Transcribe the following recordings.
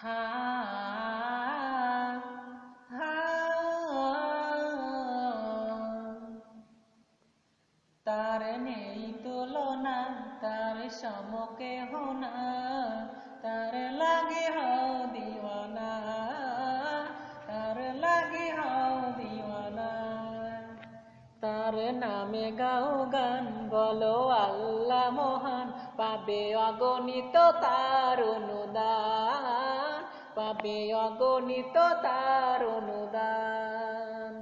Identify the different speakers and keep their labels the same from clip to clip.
Speaker 1: হা হা তার নেই তুলনা, তার সমকেহ না, তার লাগে হও দিওয়ানা, তার লাগে হও দিওয়ানা। তার নামে গাও গান, বলো আল্লাহ মহান, পাবে অগণিত তার অনুদান, পাবে অগণিত তার অনুদান।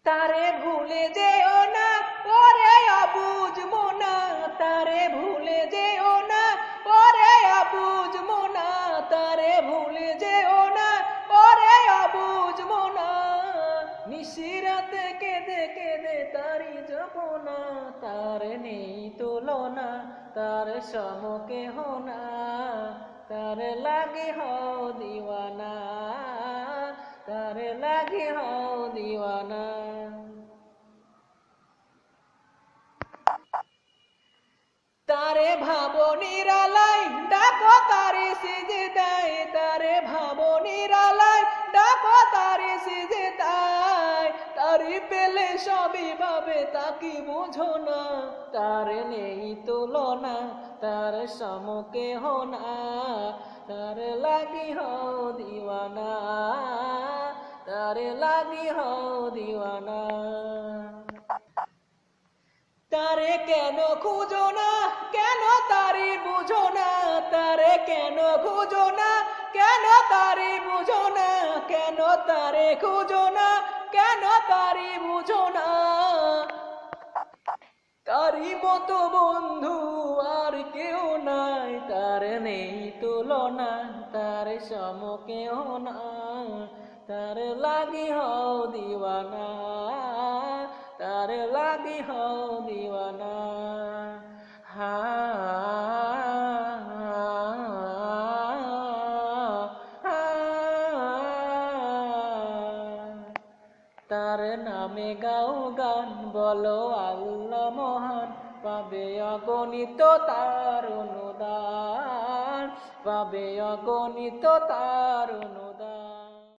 Speaker 1: তারে ভুলে যেও না, ওরে অবুঝ মোনা, তারে ভুলে যেও না, ওরে অবুঝ মোনা, তারে ভুলে যেও না, ওরে অবুঝ মোনা। নিশিরাতে কেঁদে কেঁদে তারি জপনা, তার নেই তুলনা, তার সমকেহ না, তার লাগে হও দিওয়ানা, তার লাগে হও দিওয়ানা। তারে ভাবো নিরালাই, ডাকো তারে সিজদায়, তারে ভাবো নিরালাই, ডাকো তারে সিজদায়। তারি পেলে সবই ভাবে, তাকি বুঝো না, তার নেই তুলনা, তার সমকেহ না, তার লাগি হও দিওয়ানা, তার লাগি হও দিওয়ানা। তারে কেন খুঁজো না, কেন তারি বুঝো না, তারে কেন খুঁজো না, কেন তারি বুঝো না, কেন তারে খুঁজো না, কেন তারি বুঝো না। তারি মতো বন্ধু আর কেউ নাই, তার নেই তুলনা, তার সমকেহ না, তার লাগি হও দিওয়ানা, তার লাগি হও দিওয়ানা। হা তার নামে গাও গান, বলো আল্লাহ মহান, পাবে অগণিত তার অনুদান, পাবে অগণিত তার অনুদান।